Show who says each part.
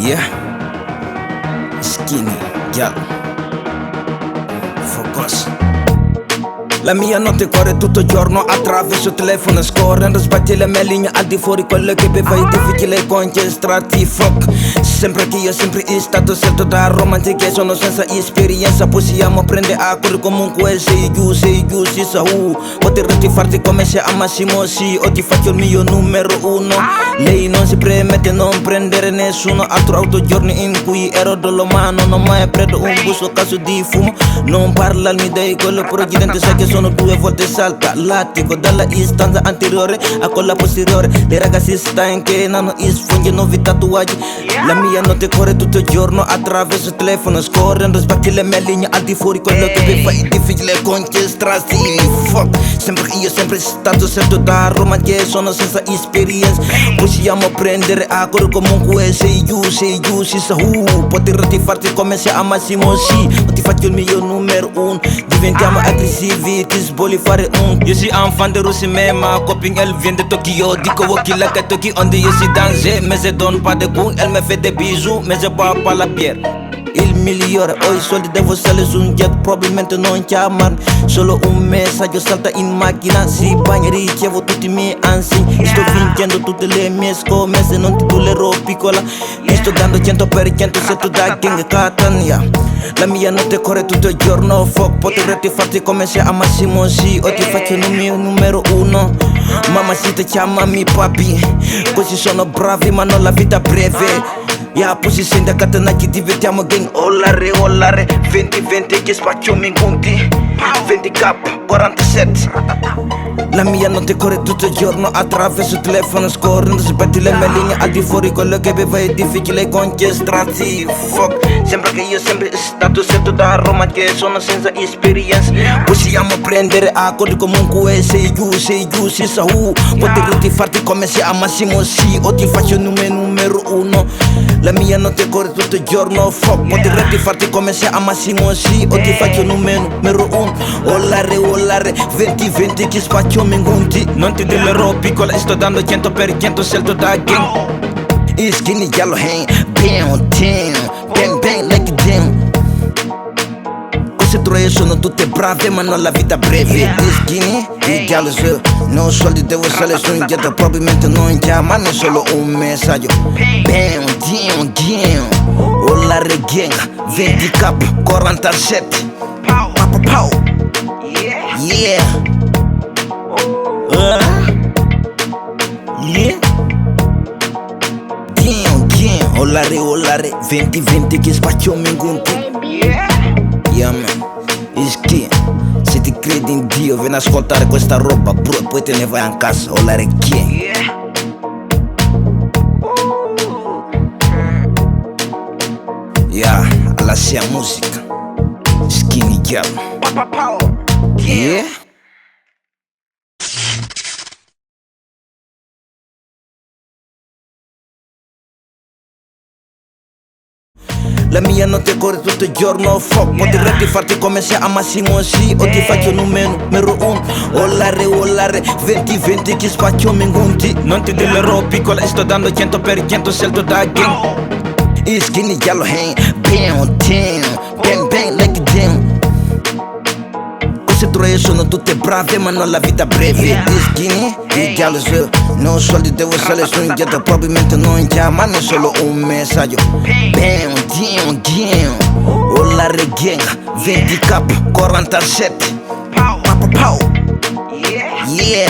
Speaker 1: Yeah, skinny, girl. Focus. La mia notte corre tutto il giorno attraverso il telefono scorrendo, sbatti le mie linee al di fuori, quello che beva è difficile concentrarti. Fuck, sempre che io sempre stato scelto da romantiche, sono senza esperienza, possiamo prendere a cuore comunque sei giù, si sa potresti farti come se amassimo sì, o ti faccio il mio numero uno. Lei non si permette non prendere nessuno altro altro giorni in cui ero dolomano, non mai preso un busto caso di fumo, non parlarmi dei quello precedente, sai che sono due volte salta l'attico dalla istanza anteriore a quella posteriore. Le ragazze stanche non sfoggiano i tatuaggi. La mia notte corre tutto il giorno attraverso il telefono scorrendo, sbatti le mie linee al di fuori, quello che mi fa è difficile concentrarsi. Fuck, sempre io sempre stato certo da Roma che sono senza esperienza, possiamo prendere a cuore comunque sei giù, si sa potresti farti come se amassimo sì, o ti faccio il mio numero uno, diventiamo aggressivi, ti sboli fare un. Io si enfant de Russie mais ma copine elle vient de Tokyo, dico walkie like a Toki on dit je suis danger, mais je donne pas de coups, elle me fait des bisous mais je bois pas la bière. Il migliore, ho i soldi, devo salire su un jet, probabilmente non chiamarmi, solo un messaggio salta in macchina, si bagna, ricevo tutti i miei ansi, sto vincendo tutte le mie scommesse, non ti tollero piccola, mi sto dando 100% se tu da gang Catania. La mia notte corre tutto il giorno, fuck, potresti farti come se amassimo sì, o ti faccio il mio numero uno. Mamma si te chiamami papi, così sono bravi ma non la vita breve. Yeah, pussy sente a catena che diventiamo gang. Ollare, 20-20 che spacciamo in conti, 20k, 47. La mia notte corre tutto il giorno attraverso il telefono scorrendo, sbatti le mie linee al di fuori, quello che beva è difficile concentrarsi. Fuck, sembra che io sempre stato certo da Roma che sono senza esperienza, possiamo prendere a cuore comunque sei giù, si sa potresti farti come se amassimo sì, o ti faccio il numero uno. La mia notte corre tutto il giorno, fuck, potresti farti come se amassimo sì, o ti faccio il numero uno. Ollare, 20-20 che spaccio mingunti, non ti dillerò piccola, sto dando 100% scelto da gang. I skinny yellow hand, bang like a damn. Queste troie sono tutte brave ma non la vita breve. I skinny, i giallo su, non soldi devo salire su un jet, probabilmente non chiamano, solo un messaggio. Bam, Ollare gang, 20k, 47. Pow, yeah. Yeah. Damn, Ollare, 20-20 che spacciamo in conti. Yeah man, Iski, se ti credi in Dio vieni a ascoltare questa roba bro, poi te ne vai a casa. Ollare gang. Yeah, alla sia musica, skinny girl. Yeah. La mia notte corre tutto il giorno, fuck, potresti farti come se amassimo sì, o ti faccio il numero uno. Ollare, 20-20 che spaccio mingunti, non ti dillerò piccola, sto dando 100% scelto da gang. I skinny yellow hand, bang like a damn. Queste troie sono tutte brave ma non la vita breve. I skinny, i giallo su, non soldi devo salire su un jet, probabilmente non chiamano, solo un messaggio. Bam, Ollare gang, 20k, 47. Pow, yeah.